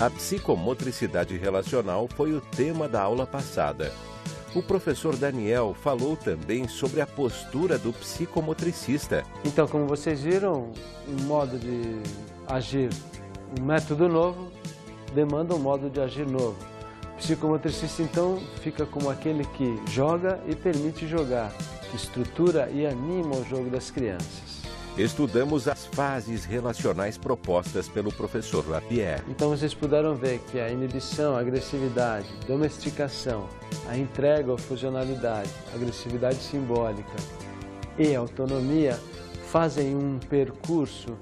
A psicomotricidade relacional foi o tema da aula passada. O professor Daniel falou também sobre a postura do psicomotricista. Então, como vocês viram, um modo de agir, um método novo, demanda um modo de agir novo. O psicomotricista, então, fica como aquele que joga e permite jogar, que estrutura e anima o jogo das crianças. Estudamos as fases relacionais propostas pelo professor Lapierre. Então vocês puderam ver que a inibição, a agressividade, domesticação, a entrega ou funcionalidade, agressividade simbólica e autonomia fazem um percurso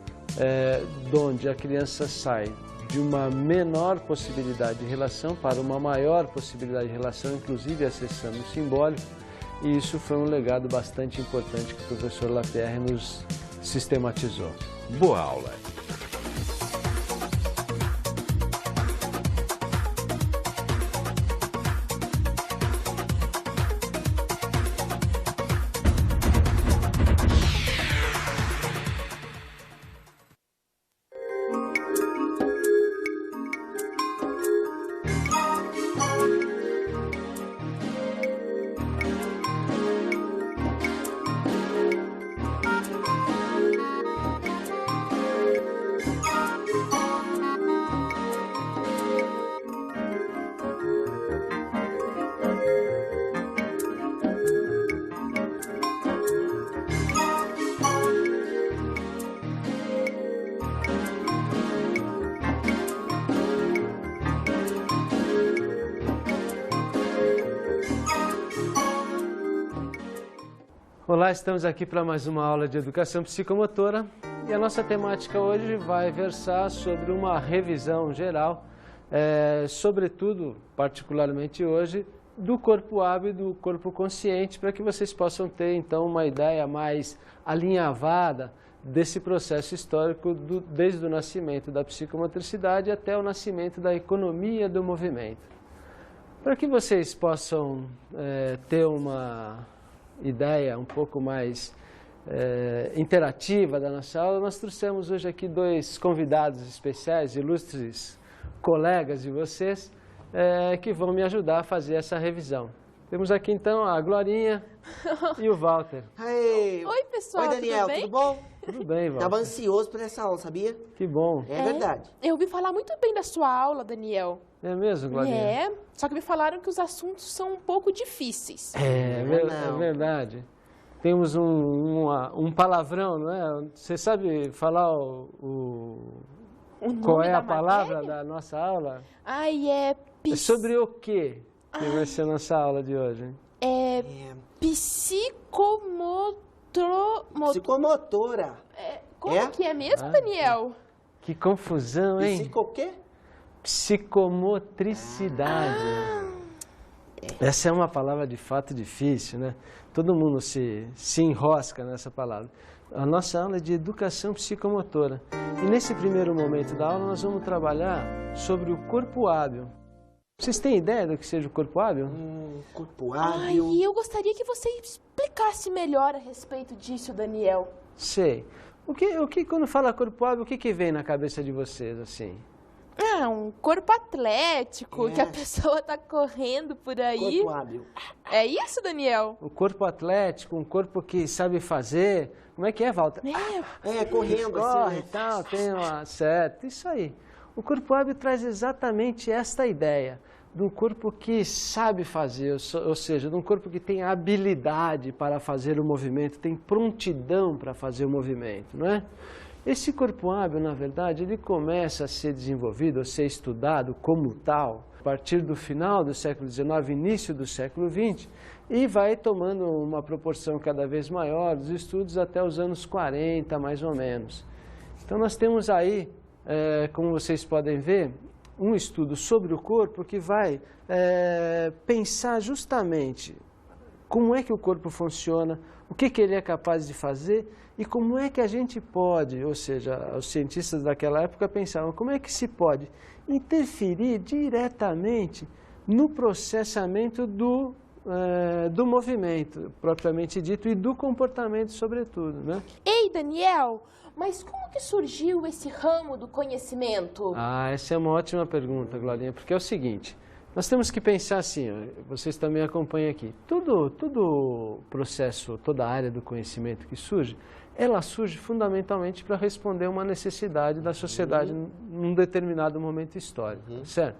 onde a criança sai de uma menor possibilidade de relação para uma maior possibilidade de relação, inclusive acessando o simbólico. E isso foi um legado bastante importante que o professor Lapierre nos sistematizou. Boa aula! Olá, estamos aqui para mais uma aula de educação psicomotora e a nossa temática hoje vai versar sobre uma revisão geral, sobretudo, particularmente hoje, do corpo hábil e do corpo consciente, para que vocês possam ter então uma ideia mais alinhavada desse processo histórico desde o nascimento da psicomotricidade até o nascimento da economia do movimento. Para que vocês possam ter uma ideia um pouco mais interativa da nossa aula, nós trouxemos hoje aqui dois convidados especiais, ilustres colegas de vocês, que vão me ajudar a fazer essa revisão. Temos aqui então a Glorinha e o Walter. Oi, pessoal. Oi, Daniel, tudo bem? tudo bom? Tudo bem, Walter? Estava ansioso por essa aula, sabia? Que bom. É verdade. Eu ouvi falar muito bem da sua aula, Daniel. É mesmo, Glorinha? Só que me falaram que os assuntos são um pouco difíceis. É verdade. Temos um palavrão, não é? Você sabe falar qual é a palavra da nossa aula? É sobre o que vai ser a nossa aula de hoje? Psicomotora. Como que é mesmo, Daniel? Que confusão, hein? Psico o quê? Psicomotricidade. Essa é uma palavra de fato difícil, né? Todo mundo se enrosca nessa palavra. A nossa aula é de educação psicomotora. E nesse primeiro momento da aula nós vamos trabalhar sobre o corpo hábil. Vocês têm ideia do que seja o corpo hábil? Corpo hábil. Eu gostaria que você explicasse melhor a respeito disso, Daniel. Sei. O que quando fala corpo hábil, o que vem na cabeça de vocês, assim? Um corpo atlético, que a pessoa está correndo por aí. Corpo hábil. É isso, Daniel? O corpo atlético, um corpo que sabe fazer. Como é que é, Walter? Correndo Corre assim. e tal, tem uma certa. Isso aí. O corpo hábil traz exatamente esta ideia de um corpo que sabe fazer, ou seja, de um corpo que tem habilidade para fazer o movimento, tem prontidão para fazer o movimento, não é? Esse corpo hábil, na verdade, ele começa a ser desenvolvido, a ser estudado como tal, a partir do final do século XIX, início do século XX, e vai tomando uma proporção cada vez maior dos estudos até os anos 40, mais ou menos. Então, nós temos aí, como vocês podem ver, um estudo sobre o corpo que vai pensar justamente como é que o corpo funciona, o que ele é capaz de fazer e como é que a gente pode, ou seja, os cientistas daquela época pensavam como é que se pode interferir diretamente no processamento do do movimento, propriamente dito, e do comportamento, sobretudo, né? Ei, Daniel, mas como que surgiu esse ramo do conhecimento? Essa é uma ótima pergunta, Glorinha, porque é o seguinte, nós temos que pensar assim, ó, vocês também acompanham aqui, todo processo, toda área do conhecimento que surge, ela surge fundamentalmente para responder uma necessidade da sociedade num determinado momento histórico, certo?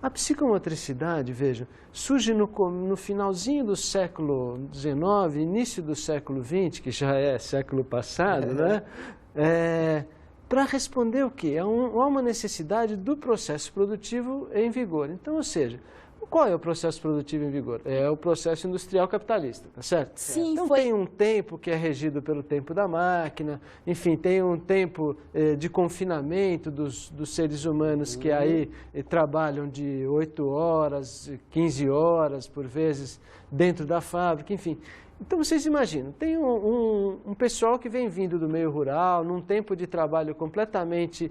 A psicomotricidade, veja, surge no finalzinho do século XIX, início do século XX, que já é século passado, né? Para responder o quê? Há uma necessidade do processo produtivo em vigor. Então, ou seja, qual é o processo produtivo em vigor? É o processo industrial capitalista, tá certo? Sim, então tem um tempo que é regido pelo tempo da máquina, enfim, tem um tempo de confinamento dos seres humanos que aí trabalham de 8 horas, 15 horas, por vezes, dentro da fábrica, enfim. Então, vocês imaginam, tem um pessoal que vem vindo do meio rural, num tempo de trabalho completamente,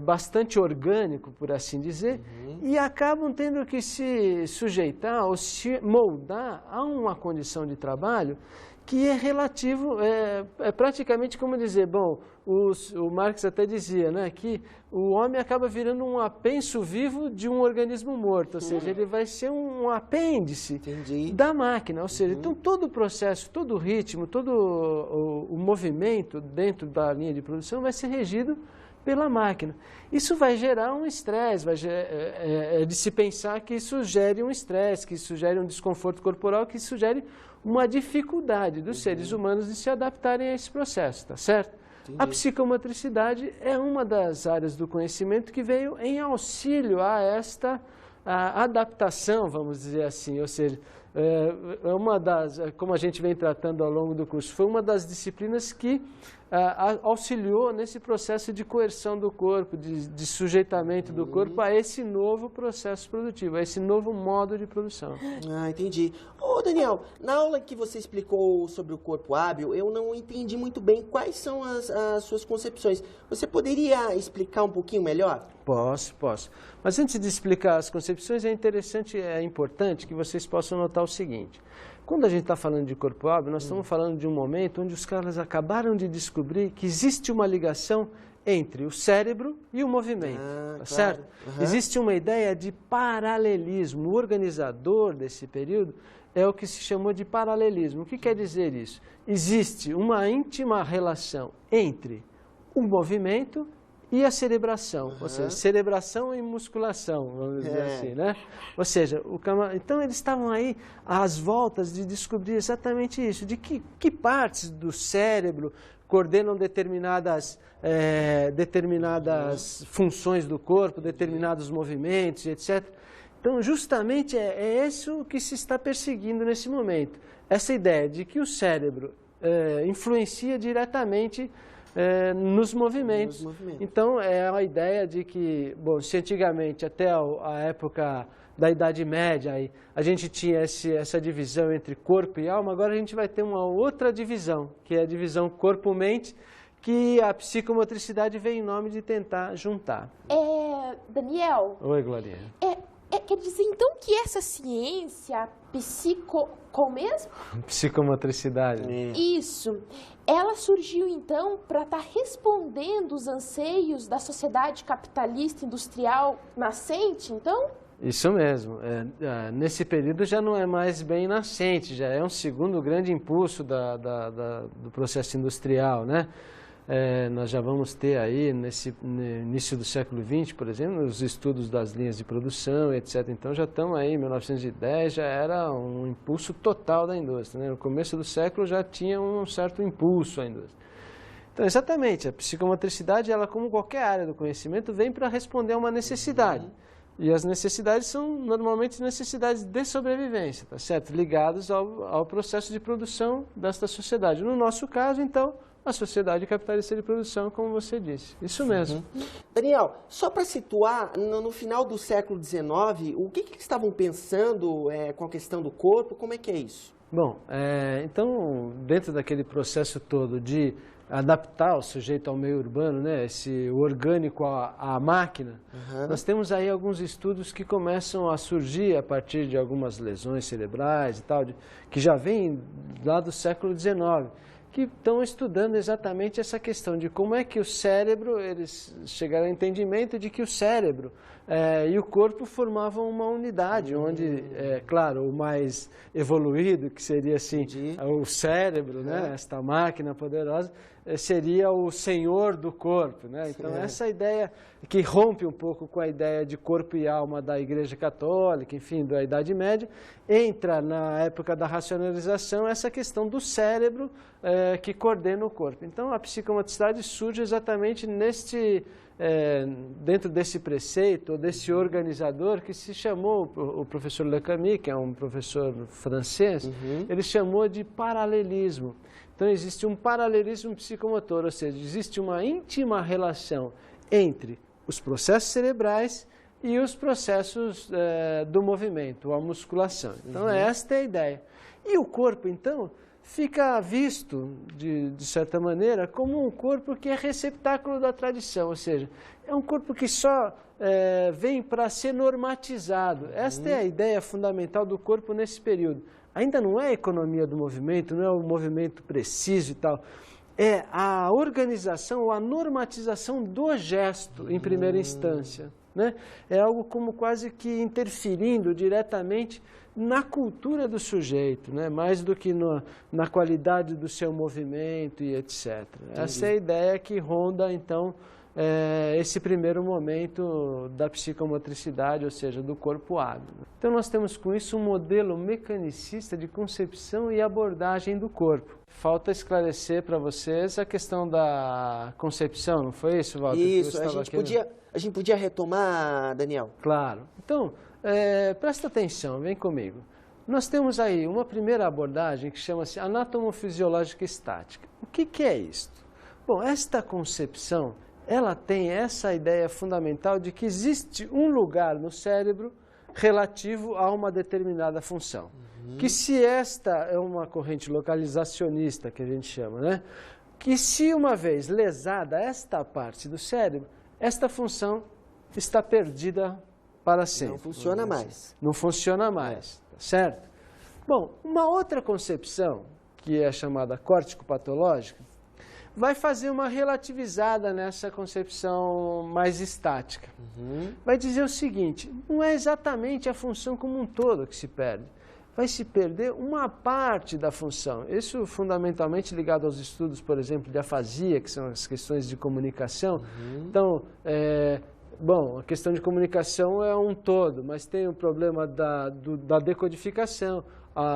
bastante orgânico, por assim dizer, e acabam tendo que se sujeitar ou se moldar a uma condição de trabalho que é relativo, é praticamente como dizer, bom, o Marx até dizia, né, que o homem acaba virando um apenso vivo de um organismo morto, ou seja, ele vai ser um apêndice da máquina, ou seja, então todo o processo, todo o ritmo, todo o movimento dentro da linha de produção vai ser regido pela máquina. Isso vai gerar um estresse, é de se pensar que isso gere um estresse, que isso gere um desconforto corporal, que isso gere uma dificuldade dos seres humanos de se adaptarem a esse processo, tá certo? Entendi. A psicomotricidade é uma das áreas do conhecimento que veio em auxílio a esta adaptação, vamos dizer assim, ou seja, uma das, como a gente vem tratando ao longo do curso, foi uma das disciplinas que auxiliou nesse processo de coerção do corpo, de sujeitamento do corpo a esse novo processo produtivo, a esse novo modo de produção. Entendi. Ô, Daniel, na aula que você explicou sobre o corpo hábil, eu não entendi muito bem quais são as suas concepções. Você poderia explicar um pouquinho melhor? Posso. Mas antes de explicar as concepções, é interessante, é importante que vocês possam notar o seguinte. Quando a gente está falando de corpo hábil, nós estamos falando de um momento onde os caras acabaram de descobrir que existe uma ligação entre o cérebro e o movimento, tá certo? Existe uma ideia de paralelismo. O organizador desse período é o que se chamou de paralelismo. O que quer dizer isso? Existe uma íntima relação entre o movimento e a cerebração, ou seja, cerebração e musculação, vamos dizer assim, né? Ou seja, então eles estavam aí às voltas de descobrir exatamente isso, de que partes do cérebro coordenam determinadas funções do corpo, determinados movimentos, etc. Então, justamente é isso que se está perseguindo nesse momento, essa ideia de que o cérebro influencia diretamente nos movimentos. Então, é a ideia de que, bom, se antigamente, até a época da Idade Média, aí, a gente tinha essa divisão entre corpo e alma, agora a gente vai ter uma outra divisão, que é a divisão corpo-mente, que a psicomotricidade vem em nome de tentar juntar. Daniel? Oi, Glorinha. Quer dizer, então, que essa ciência qual mesmo? Psicomotricidade. Isso. Ela surgiu, então, para estar respondendo os anseios da sociedade capitalista industrial nascente, então? Isso mesmo. Nesse período já não é mais bem nascente, já é um segundo grande impulso do processo industrial, né? Nós já vamos ter aí, no início do século XX, por exemplo, os estudos das linhas de produção, etc. Então, já estão aí, em 1910, já era um impulso total da indústria, né? No começo do século já tinha um certo impulso à indústria. Então, exatamente, a psicomotricidade, ela, como qualquer área do conhecimento, vem para responder a uma necessidade. E as necessidades são, normalmente, necessidades de sobrevivência, tá certo? Ligadas ao processo de produção desta sociedade. No nosso caso, então, a sociedade capitalista de produção, como você disse. Isso mesmo. Daniel, só para situar, no final do século XIX, o que eles estavam pensando com a questão do corpo? Como é que é isso? Bom, então, dentro daquele processo todo de adaptar o sujeito ao meio urbano, né, o orgânico à máquina, nós temos aí alguns estudos que começam a surgir a partir de algumas lesões cerebrais e tal, que já vêm lá do século XIX, que estão estudando exatamente essa questão de como é que o cérebro, eles chegaram ao entendimento de que o cérebro e o corpo formavam uma unidade, onde, claro, o mais evoluído, que seria assim, o cérebro, né, esta máquina poderosa, seria o senhor do corpo, né? Então essa ideia que rompe um pouco com a ideia de corpo e alma da Igreja Católica, enfim, da Idade Média, entra na época da racionalização essa questão do cérebro que coordena o corpo. Então a psicomotricidade surge exatamente dentro desse preceito, ou desse organizador que se chamou, o professor Le Camus, que é um professor francês, ele chamou de paralelismo. Então existe um paralelismo psicomotor, ou seja, existe uma íntima relação entre os processos cerebrais e os processos do movimento, a musculação. Então esta é a ideia. E o corpo, então, fica visto, de certa maneira, como um corpo que é receptáculo da tradição, ou seja, é um corpo que só vem para ser normatizado. Esta é a ideia fundamental do corpo nesse período. Ainda não é a economia do movimento, não é o movimento preciso e tal. É a organização ou a normatização do gesto, em primeira instância, né? É algo como quase que interferindo diretamente na cultura do sujeito, né? Mais do que na qualidade do seu movimento e etc. Entendi. Essa é a ideia que ronda, então, esse primeiro momento da psicomotricidade, ou seja, do corpo hábil. Então nós temos com isso um modelo mecanicista de concepção e abordagem do corpo. Falta esclarecer para vocês a questão da concepção, não foi isso, Walter? Isso, a gente podia retomar, Daniel? Claro. Então, presta atenção, vem comigo. Nós temos aí uma primeira abordagem que chama-se anatomofisiológica estática. O que é isto? Bom, esta concepção, ela tem essa ideia fundamental de que existe um lugar no cérebro relativo a uma determinada função. Que se esta é uma corrente localizacionista, que a gente chama, né? Que se uma vez lesada esta parte do cérebro, esta função está perdida para sempre. Não funciona mais. Não funciona mais, tá certo? Bom, uma outra concepção, que é chamada córtico-patológica, vai fazer uma relativizada nessa concepção mais estática. Vai dizer o seguinte, não é exatamente a função como um todo que se perde, vai se perder uma parte da função. Isso fundamentalmente ligado aos estudos, por exemplo, de afasia, que são as questões de comunicação. Então, bom, a questão de comunicação é um todo, mas tem o problema da decodificação,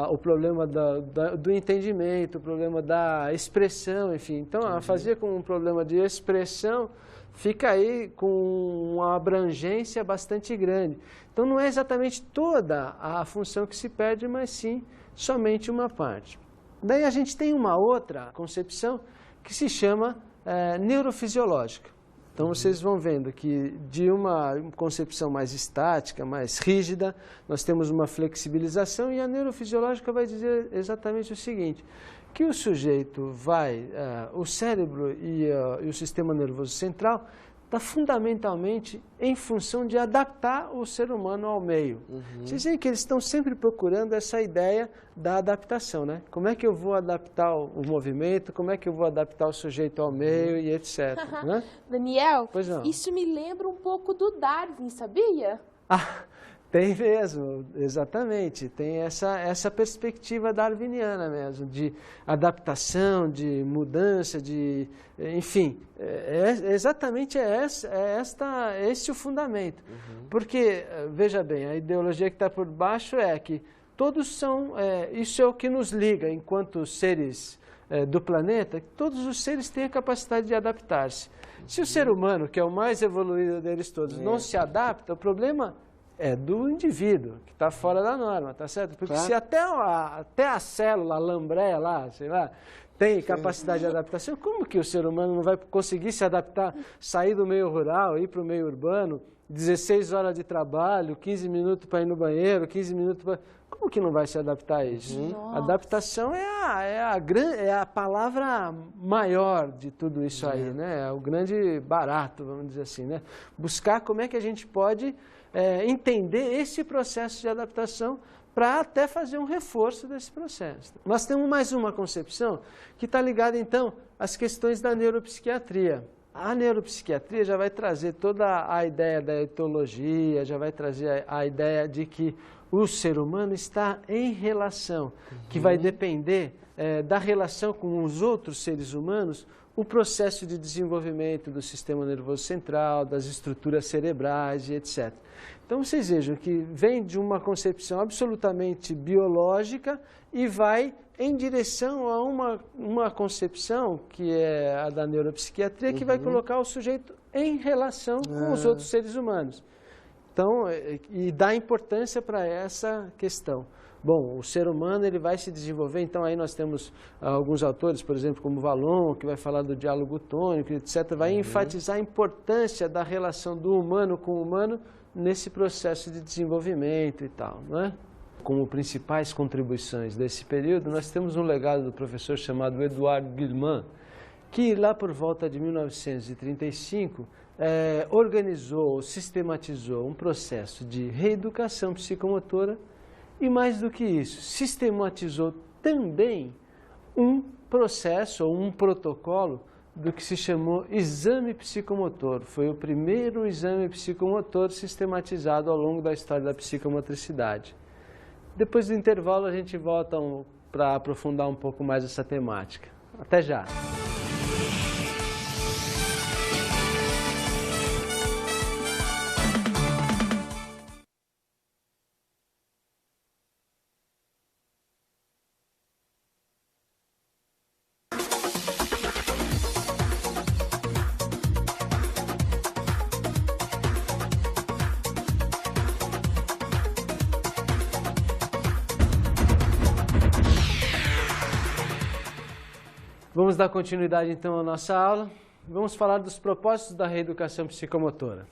o problema do entendimento, o problema da expressão, enfim. Então, a afasia como um problema de expressão fica aí com uma abrangência bastante grande. Então, não é exatamente toda a função que se perde, mas sim somente uma parte. Daí a gente tem uma outra concepção que se chama neurofisiológica. Então, vocês vão vendo que de uma concepção mais estática, mais rígida, nós temos uma flexibilização e a neurofisiológica vai dizer exatamente o seguinte, que o sujeito o cérebro e o sistema nervoso central está fundamentalmente em função de adaptar o ser humano ao meio. Vocês veem que eles estão sempre procurando essa ideia da adaptação, né? Como é que eu vou adaptar o movimento, como é que eu vou adaptar o sujeito ao meio e etc. Né? Daniel, pois não. Isso me lembra um pouco do Darwin, sabia? Tem mesmo, exatamente. Tem essa perspectiva darwiniana mesmo, de adaptação, de mudança, enfim, exatamente esse o fundamento. Porque, veja bem, a ideologia que está por baixo é que todos são, isso é o que nos liga enquanto seres do planeta, que todos os seres têm a capacidade de adaptar-se. Se o ser humano, que é o mais evoluído deles todos, não se adapta, o problema é do indivíduo, que está fora da norma, tá certo? Porque se até a célula, a lambreia lá, sei lá, tem capacidade de adaptação, como que o ser humano não vai conseguir se adaptar, sair do meio rural, ir para o meio urbano 16 horas de trabalho, 15 minutos para ir no banheiro, 15 minutos para... Como que não vai se adaptar a isso? Adaptação é a palavra maior de tudo isso aí, né? É o grande barato, vamos dizer assim, né? Buscar como é que a gente pode entender esse processo de adaptação para até fazer um reforço desse processo. Nós temos mais uma concepção que está ligada, então, às questões da neuropsiquiatria. A neuropsiquiatria já vai trazer toda a ideia da etologia, já vai trazer a ideia de que o ser humano está em relação, que vai depender da relação com os outros seres humanos, o processo de desenvolvimento do sistema nervoso central, das estruturas cerebrais e etc. Então, vocês vejam que vem de uma concepção absolutamente biológica e vai em direção a uma concepção, que é a da neuropsiquiatria, que vai colocar o sujeito em relação com os outros seres humanos. Então, e dá importância para essa questão. Bom, o ser humano ele vai se desenvolver, então aí nós temos alguns autores, por exemplo, como Vallon, que vai falar do diálogo tônico, etc., vai enfatizar a importância da relação do humano com o humano nesse processo de desenvolvimento e tal, não é? Como principais contribuições desse período, nós temos um legado do professor chamado Edouard Guillemot, que lá por volta de 1935 organizou, sistematizou um processo de reeducação psicomotora e, mais do que isso, sistematizou também um processo ou um protocolo do que se chamou exame psicomotor. Foi o primeiro exame psicomotor sistematizado ao longo da história da psicomotricidade. Depois do intervalo, a gente volta para aprofundar um pouco mais essa temática. Até já! Vamos dar continuidade, então, à nossa aula. Vamos falar dos propósitos da reeducação psicomotora.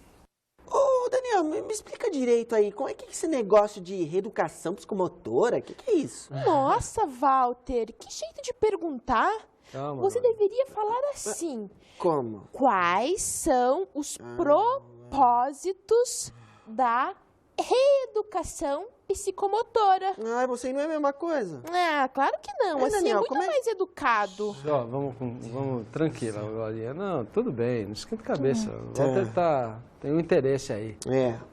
Ô, Daniel, me explica direito aí, como é que é esse negócio de reeducação psicomotora? O que é isso? Nossa, Walter, que jeito de perguntar. Calma, Você Dora. deveria falar assim. Como? Quais são os propósitos da reeducação psicomotora? Ah, você não é a mesma coisa. Ah, claro que não. Assim Daniel, é muito como é- mais educado. Ó, vamos tranquila, Glorinha. Não, tudo bem, não esquenta a cabeça. O Walter tem um interesse aí.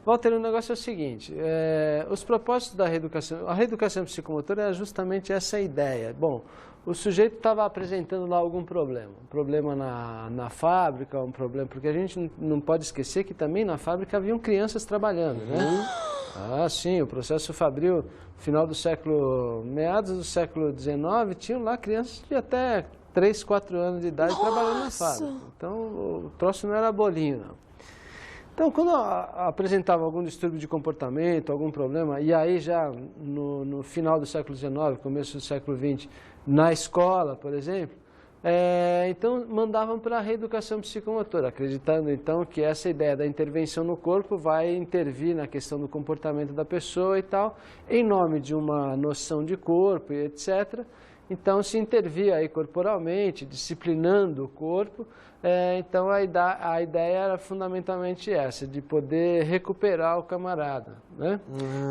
Walter, o negócio é o seguinte, os propósitos da reeducação, a reeducação psicomotora é justamente essa ideia. Bom, o sujeito estava apresentando lá algum problema, um problema na fábrica, um problema, porque a gente não pode esquecer que também na fábrica haviam crianças trabalhando, né? Ah, sim, o processo fabril, final do século, meados do século XIX, tinham lá crianças de até 3, 4 anos de idade trabalhando na fábrica. Então, o troço não era bolinho, não. Então, quando apresentava algum distúrbio de comportamento, algum problema, e aí já no final do século XIX, começo do século XX, na escola, por exemplo, então mandavam para a reeducação psicomotora, acreditando então que essa ideia da intervenção no corpo vai intervir na questão do comportamento da pessoa e tal, em nome de uma noção de corpo e etc. Então se intervia aí corporalmente, disciplinando o corpo. Então a ideia era fundamentalmente essa, de poder recuperar o camarada, né?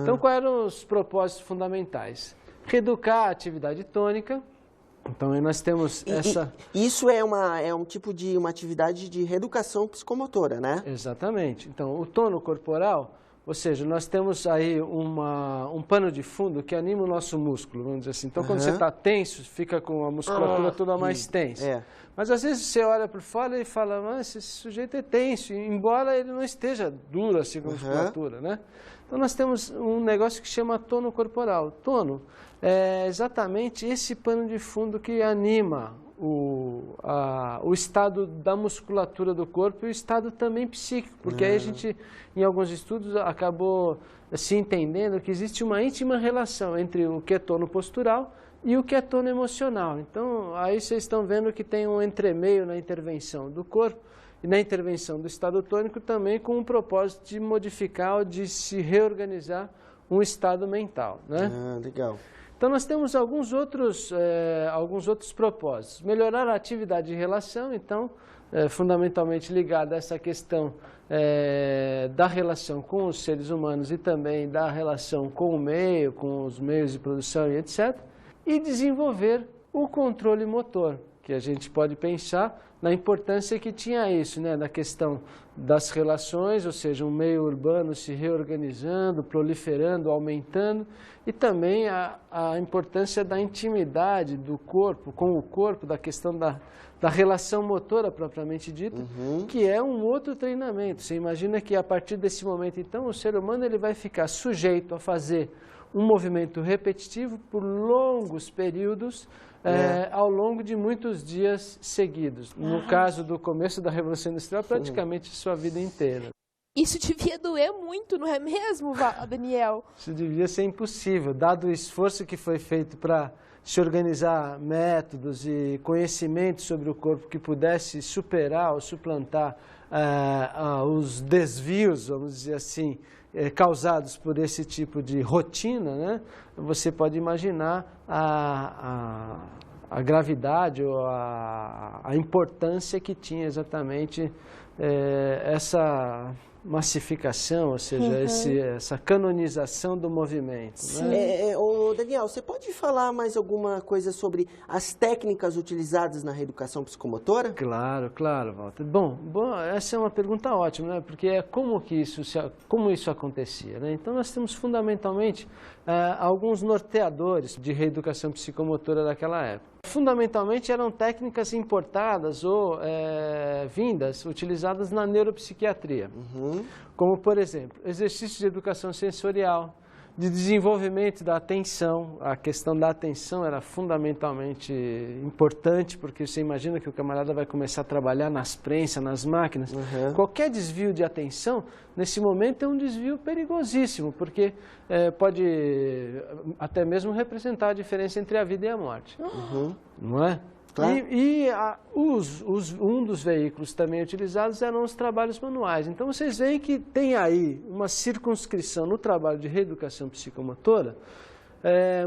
Então quais eram os propósitos fundamentais? Reeducar a atividade tônica. Então aí nós temos essa... Isso é um tipo de uma atividade de reeducação psicomotora, né? Exatamente. Então o tono corporal, ou seja, nós temos aí um pano de fundo que anima o nosso músculo, vamos dizer assim. Então quando você está tenso, fica com a musculatura toda mais tensa. Mas às vezes você olha por fora e fala, mas esse sujeito é tenso, embora ele não esteja duro assim com a musculatura, né? Então nós temos um negócio que chama tono corporal. Tono é exatamente esse pano de fundo que anima o estado da musculatura do corpo e o estado também psíquico, porque aí a gente, em alguns estudos, acabou se entendendo que existe uma íntima relação entre o que é tono postural e o que é tono emocional. Então, aí vocês estão vendo que tem um entremeio na intervenção do corpo, e na intervenção do estado tônico também com o propósito de modificar ou de se reorganizar um estado mental, né? Ah, legal. Então, nós temos alguns outros propósitos. Melhorar a atividade de relação, então, fundamentalmente ligada a essa questão da relação com os seres humanos e também da relação com o meio, com os meios de produção e etc. E desenvolver o controle motor, que a gente pode pensar na importância que tinha isso, né, na questão das relações, ou seja, um meio urbano se reorganizando, proliferando, aumentando, e também a importância da intimidade do corpo com o corpo, da questão da relação motora propriamente dita, que é um outro treinamento. Você imagina que a partir desse momento, então, o ser humano ele vai ficar sujeito a fazer um movimento repetitivo por longos períodos, ao longo de muitos dias seguidos. No caso do começo da Revolução Industrial, praticamente sua vida inteira. Isso devia doer muito, não é mesmo, Daniel? Isso devia ser impossível, dado o esforço que foi feito para se organizar métodos e conhecimentos sobre o corpo que pudesse superar ou suplantar os desvios, vamos dizer assim, causados por esse tipo de rotina, né? Você pode imaginar a gravidade ou a importância que tinha exatamente essa massificação, ou seja, essa canonização do movimento. Né? Daniel, você pode falar mais alguma coisa sobre as técnicas utilizadas na reeducação psicomotora? Claro, Walter. Bom, essa é uma pergunta ótima, né? Porque como isso acontecia, né? Então, nós temos fundamentalmente alguns norteadores de reeducação psicomotora daquela época. Fundamentalmente eram técnicas importadas ou utilizadas na neuropsiquiatria, como, por exemplo, exercícios de educação sensorial, de desenvolvimento da atenção. A questão da atenção era fundamentalmente importante, porque você imagina que o camarada vai começar a trabalhar nas prensas, nas máquinas. Qualquer desvio de atenção, nesse momento, é um desvio perigosíssimo, porque pode até mesmo representar a diferença entre a vida e a morte. Não é? Claro. Um dos veículos também utilizados eram os trabalhos manuais. Então, vocês veem que tem aí uma circunscrição no trabalho de reeducação psicomotora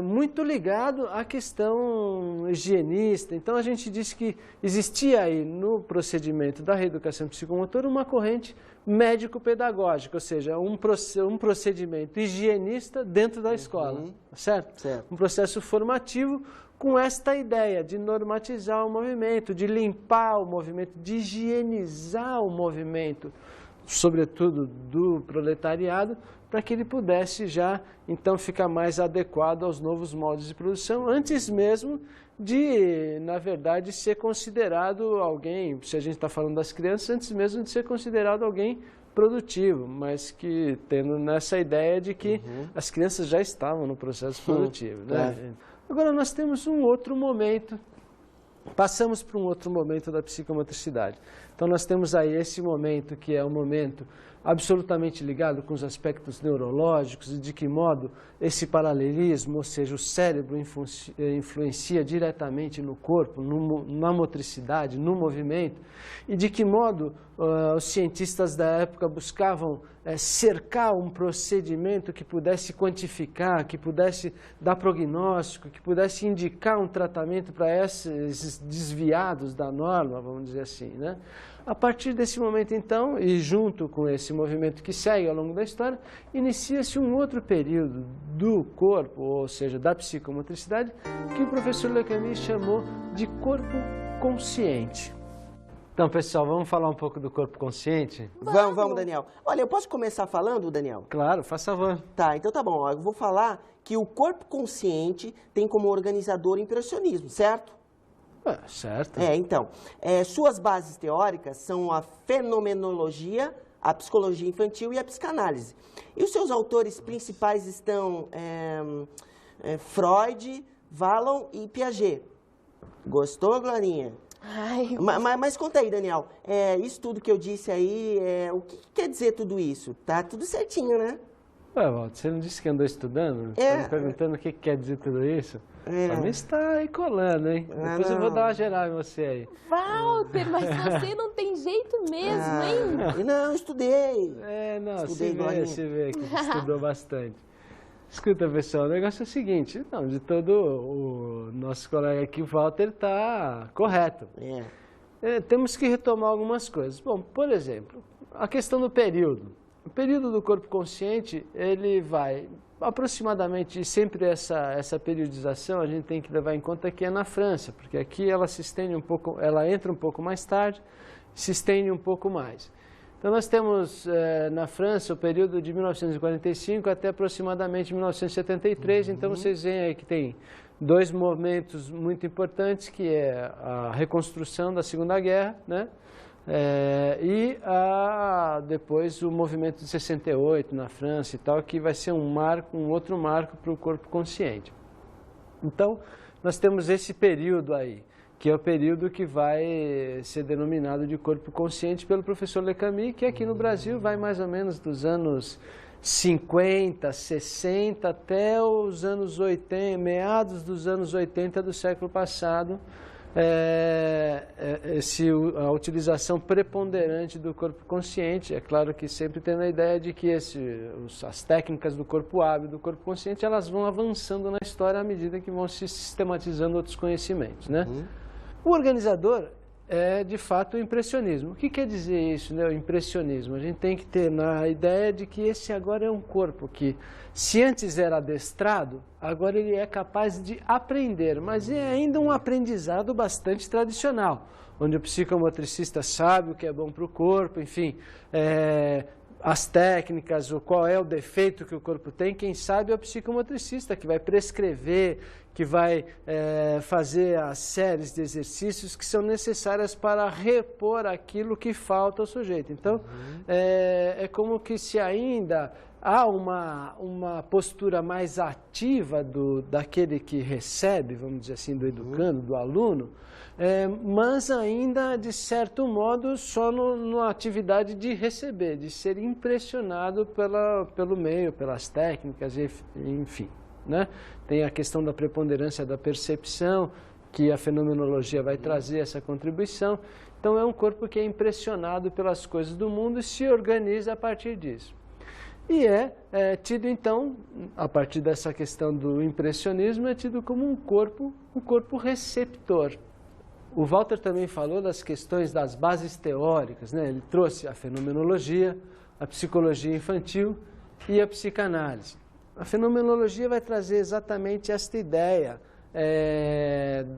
muito ligado à questão higienista. Então, a gente disse que existia aí no procedimento da reeducação psicomotora uma corrente médico-pedagógica, ou seja, um procedimento higienista dentro da escola, certo? Um processo formativo com esta ideia de normatizar o movimento, de limpar o movimento, de higienizar o movimento, sobretudo do proletariado, para que ele pudesse já, então, ficar mais adequado aos novos moldes de produção, antes mesmo de, na verdade, ser considerado alguém, se a gente está falando das crianças, antes mesmo de ser considerado alguém produtivo, mas que tendo nessa ideia de que as crianças já estavam no processo produtivo, né? Agora, nós temos um outro momento, passamos para um outro momento da psicomotricidade. Então, nós temos aí esse momento que é um momento absolutamente ligado com os aspectos neurológicos e de que modo esse paralelismo, ou seja, o cérebro influencia diretamente no corpo, na motricidade, no movimento, e de que modo os cientistas da época buscavam cercar um procedimento que pudesse quantificar, que pudesse dar prognóstico, que pudesse indicar um tratamento para esses desviados da norma, vamos dizer assim, né? A partir desse momento, então, e junto com esse movimento que segue ao longo da história, inicia-se um outro período do corpo, ou seja, da psicomotricidade, que o professor Le Camus chamou de corpo consciente. Então, pessoal, vamos falar um pouco do corpo consciente? Vamos, Daniel. Olha, eu posso começar falando, Daniel? Claro, faça favor. Tá, então tá bom. Eu vou falar que o corpo consciente tem como organizador o impressionismo, certo? Certo. Então, suas bases teóricas são a fenomenologia, a psicologia infantil e a psicanálise. E os seus autores principais estão Freud, Vallon e Piaget. Gostou, Glorinha? Ai, mas conta aí, Daniel, isso tudo que eu disse aí, o que quer dizer tudo isso? Tá tudo certinho, né? Ué, Walter, você não disse que andou estudando? Você está me perguntando o que quer dizer tudo isso? Só me está aí colando, hein? Depois eu vou dar uma geral em você aí. Walter, mas você não tem jeito mesmo, hein? Não, estudei. Não, Estudei se vê que estudou bastante. Escuta, pessoal, o negócio é o seguinte, não, de todo o nosso colega aqui, o Walter, está correto. Temos que retomar algumas coisas. Bom, por exemplo, a questão do período. O período do corpo consciente, ele vai aproximadamente, sempre essa periodização a gente tem que levar em conta que é na França, porque aqui ela se estende um pouco, ela entra um pouco mais tarde, se estende um pouco mais. Então nós temos na França o período de 1945 até aproximadamente 1973, então vocês veem aí que tem dois momentos muito importantes, que é a reconstrução da Segunda Guerra, né? E depois o movimento de 68 na França e tal, que vai ser um outro marco para o corpo consciente. Então, nós temos esse período aí, que é o período que vai ser denominado de corpo consciente pelo professor Le Camus, que aqui no Brasil vai mais ou menos dos anos 50, 60 até os anos 80, meados dos anos 80 do século passado, a utilização preponderante do corpo consciente. É claro que sempre tendo a ideia de que as técnicas do corpo hábil, do corpo consciente, elas vão avançando na história à medida que vão se sistematizando outros conhecimentos, né? O organizador é, de fato, o impressionismo. O que quer dizer isso, né, o impressionismo? A gente tem que ter na ideia de que esse agora é um corpo que, se antes era adestrado, agora ele é capaz de aprender, mas é ainda um aprendizado bastante tradicional, onde o psicomotricista sabe o que é bom para o corpo, enfim, as técnicas, qual é o defeito que o corpo tem, quem sabe é o psicomotricista, que vai prescrever, que vai fazer as séries de exercícios que são necessárias para repor aquilo que falta ao sujeito. Então, é como que se ainda há uma postura mais ativa daquele que recebe, vamos dizer assim, do educando, do aluno, mas ainda, de certo modo, só na atividade de receber, de ser impressionado pelo meio, pelas técnicas, enfim, né? Tem a questão da preponderância da percepção, que a fenomenologia vai trazer essa contribuição. Então, é um corpo que é impressionado pelas coisas do mundo e se organiza a partir disso. E é tido, então, a partir dessa questão do impressionismo, é tido como um corpo receptor. O Walter também falou das questões das bases teóricas, né? Ele trouxe a fenomenologia, a psicologia infantil e a psicanálise. A fenomenologia vai trazer exatamente esta ideia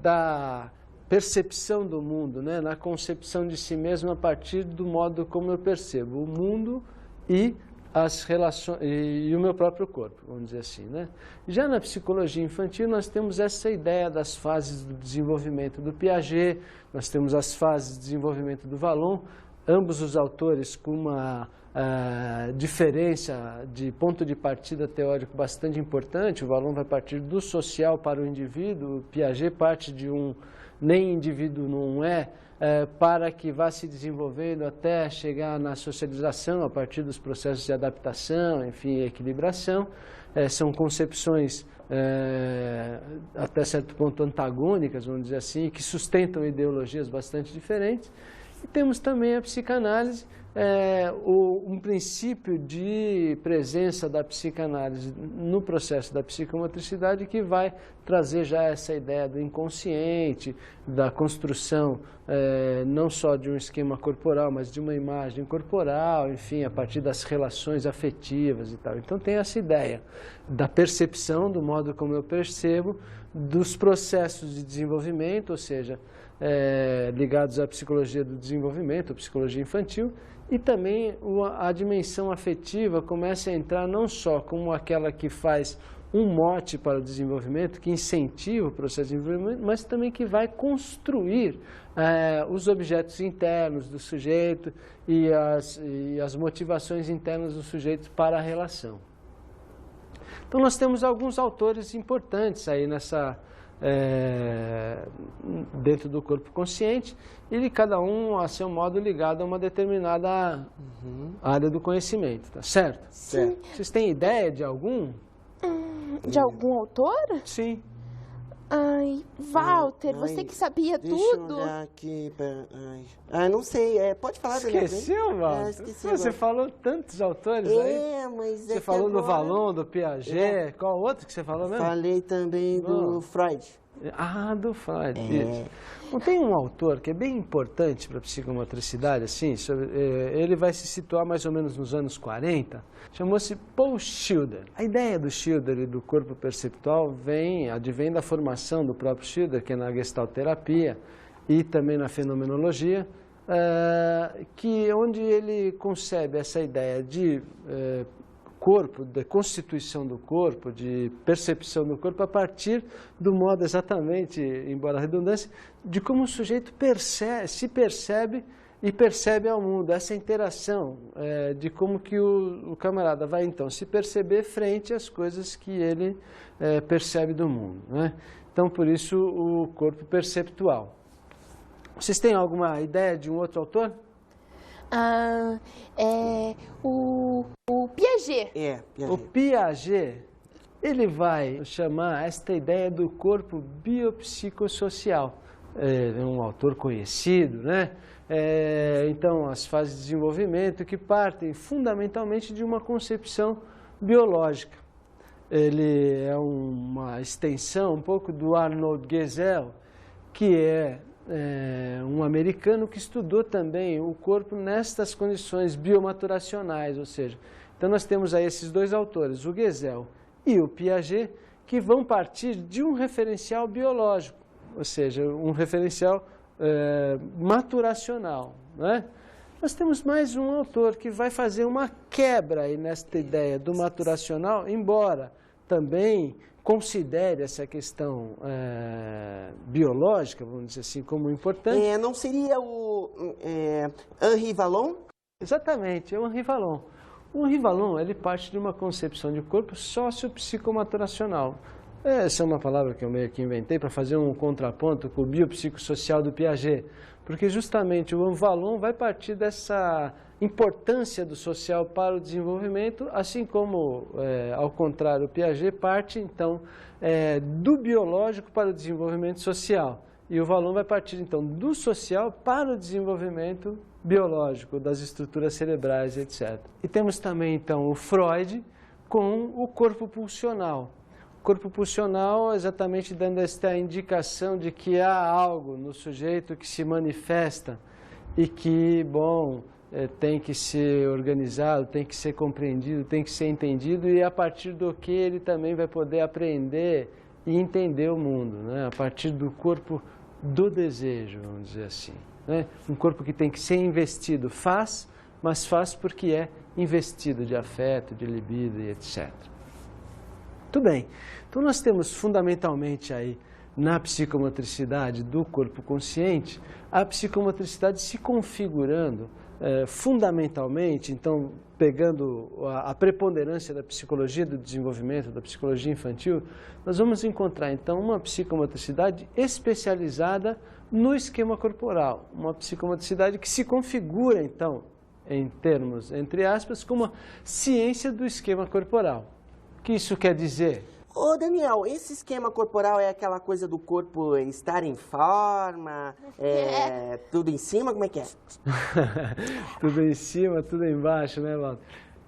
da percepção do mundo, né? Na concepção de si mesmo a partir do modo como eu percebo o mundo e as relações e o meu próprio corpo, vamos dizer assim, né? Já na psicologia infantil nós temos essa ideia das fases do desenvolvimento do Piaget, nós temos as fases de desenvolvimento do Vallon, ambos os autores com uma diferença de ponto de partida teórico bastante importante. O Vallon vai partir do social para o indivíduo, o Piaget parte de nem indivíduo não para que vá se desenvolvendo até chegar na socialização a partir dos processos de adaptação, enfim, equilibração. São concepções até certo ponto antagônicas, vamos dizer assim, que sustentam ideologias bastante diferentes. E temos também a psicanálise, um princípio de presença da psicanálise no processo da psicomotricidade que vai trazer já essa ideia do inconsciente, da construção não só de um esquema corporal, mas de uma imagem corporal, enfim, a partir das relações afetivas e tal. Então tem essa ideia da percepção, do modo como eu percebo, dos processos de desenvolvimento, ou seja, ligados à psicologia do desenvolvimento, à psicologia infantil, e também a dimensão afetiva começa a entrar não só como aquela que faz um mote para o desenvolvimento, que incentiva o processo de desenvolvimento, mas também que vai construir os objetos internos do sujeito e as motivações internas do sujeito para a relação. Então nós temos alguns autores importantes aí dentro do corpo consciente, e cada um a seu modo ligado a uma determinada área do conhecimento, tá certo? Sim. Vocês têm ideia de algum? De algum autor? Sim. Ai, Walter, você que sabia Deixa tudo. eu olhar aqui. Não sei. Pode falar, Daniel. Esqueceu, Walter? Esqueci Você agora. falou tantos autores aí. Mas Você falou do Vallon, do Piaget. Qual outro que você falou mesmo? Falei também do Freud. Do Freud. Não tem um autor que é bem importante para a psicomotricidade, assim, ele vai se situar mais ou menos nos anos 40, chamou-se Paul Schilder. A ideia do Schilder e do corpo perceptual advém da formação do próprio Schilder, que é na gestalterapia e também na fenomenologia, onde ele concebe essa ideia de corpo, de constituição do corpo, de percepção do corpo, a partir do modo exatamente, embora a redundância, de como o sujeito se percebe e percebe ao mundo, essa interação de como que o camarada vai então se perceber frente às coisas que ele percebe do mundo, né? Então, por isso, o corpo perceptual. Vocês têm alguma ideia de um outro autor? O Piaget. Piaget. O Piaget, ele vai chamar esta ideia do corpo biopsicossocial. É um autor conhecido, né? Então, as fases de desenvolvimento que partem fundamentalmente de uma concepção biológica. Ele é uma extensão um pouco do Arnold Gesell, que é um americano que estudou também o corpo nestas condições biomaturacionais, ou seja, então nós temos aí esses dois autores, o Gesell e o Piaget, que vão partir de um referencial biológico, ou seja, um referencial maturacional, né? Nós temos mais um autor que vai fazer uma quebra aí nesta ideia do maturacional, embora também considere essa questão biológica, vamos dizer assim, como importante. Não seria o Henri Vallon? Exatamente, é o Henri Vallon. O Henri Vallon, ele parte de uma concepção de corpo sócio-psicomaturacional. Essa é uma palavra que eu meio que inventei para fazer um contraponto com o biopsicossocial do Piaget, porque justamente o Vallon vai partir dessa importância do social para o desenvolvimento, assim como, ao contrário, o Piaget parte, então, do biológico para o desenvolvimento social. E o Vallon vai partir, então, do social para o desenvolvimento biológico, das estruturas cerebrais, etc. E temos também, então, o Freud com o corpo pulsional. O corpo pulsional exatamente dando esta indicação de que há algo no sujeito que se manifesta e que, bom, tem que ser organizado, tem que ser compreendido, tem que ser entendido, e a partir do que ele também vai poder aprender e entender o mundo, né? A partir do corpo do desejo, vamos dizer assim, né? Um corpo que tem que ser investido, mas faz porque é investido de afeto, de libido e etc. Tudo bem. Então nós temos fundamentalmente aí na psicomotricidade do corpo consciente, a psicomotricidade se configurando fundamentalmente, então pegando a preponderância da psicologia do desenvolvimento, da psicologia infantil, nós vamos encontrar então uma psicomotricidade especializada no esquema corporal, uma psicomotricidade que se configura então, em termos, entre aspas, como a ciência do esquema corporal. O que isso quer dizer? Ô, Daniel, esse esquema corporal é aquela coisa do corpo estar em forma, tudo em cima, como é que é? Tudo em cima, tudo embaixo, né, Walter?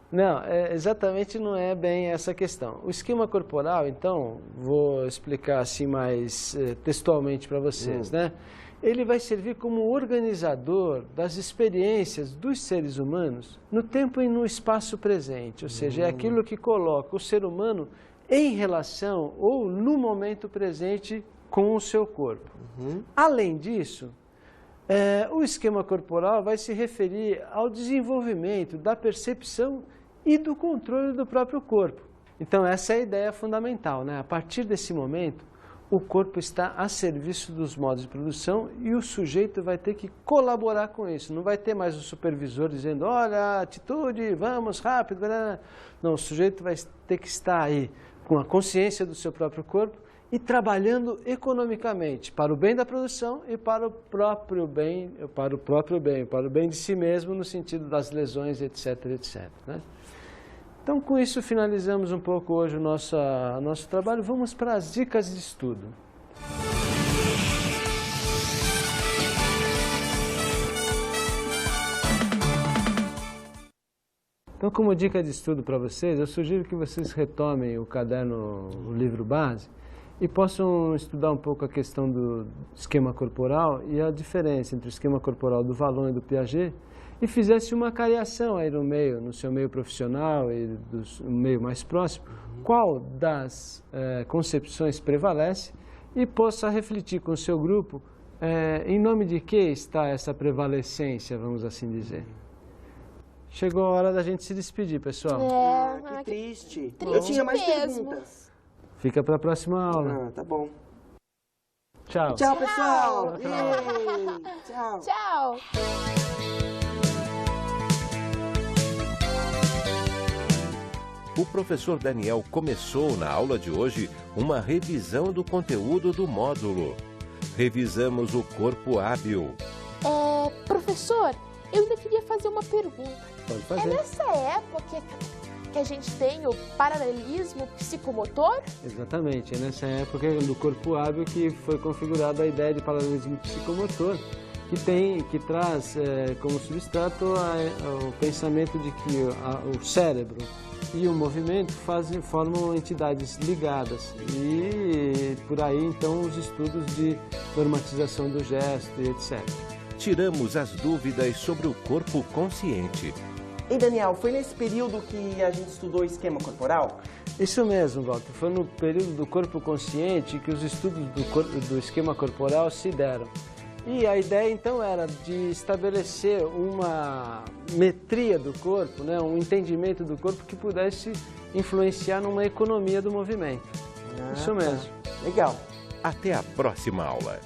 Não, exatamente não é bem essa questão. O esquema corporal, então, vou explicar assim mais textualmente para vocês, né? Ele vai servir como organizador das experiências dos seres humanos no tempo e no espaço presente, ou seja, é aquilo que coloca o ser humano em relação ou no momento presente com o seu corpo. Além disso, o esquema corporal vai se referir ao desenvolvimento da percepção e do controle do próprio corpo. Então, essa é a ideia fundamental, né? A partir desse momento, o corpo está a serviço dos modos de produção e o sujeito vai ter que colaborar com isso. Não vai ter mais o supervisor dizendo, olha, atitude, vamos, rápido. Não, o sujeito vai ter que estar aí com a consciência do seu próprio corpo e trabalhando economicamente para o bem da produção e para o próprio bem, para o bem de si mesmo, no sentido das lesões, etc, etc. Né? Então, com isso, finalizamos um pouco hoje o nosso trabalho. Vamos para as dicas de estudo. Então, como dica de estudo para vocês, eu sugiro que vocês retomem o caderno, o livro base, e possam estudar um pouco a questão do esquema corporal e a diferença entre o esquema corporal do Vallon e do Piaget, e fizesse uma cariação aí no seu meio profissional e no meio mais próximo, qual das concepções prevalece, e possa refletir com o seu grupo em nome de que está essa prevalecência, vamos assim dizer. Chegou a hora da gente se despedir, pessoal. Que triste. Triste Eu tinha mais mesmo. perguntas. Fica para a próxima aula. Tá bom. Tchau. Tchau, pessoal. Tchau. Tchau. O professor Daniel começou na aula de hoje uma revisão do conteúdo do módulo. Revisamos o corpo hábil. Professor, eu ainda queria fazer uma pergunta. Pode fazer. É nessa época que a gente tem o paralelismo psicomotor? Exatamente, é nessa época do corpo hábil que foi configurada a ideia de paralelismo psicomotor, que traz como substrato o pensamento de que o cérebro e o movimento formam entidades ligadas, e por aí então os estudos de normatização do gesto e etc. Tiramos as dúvidas sobre o corpo consciente. E Daniel, foi nesse período que a gente estudou o esquema corporal? Isso mesmo, Walter. Foi no período do corpo consciente que os estudos do esquema corporal se deram. E a ideia, então, era de estabelecer uma metria do corpo, né, um entendimento do corpo que pudesse influenciar numa economia do movimento. Isso mesmo. Legal. Até a próxima aula.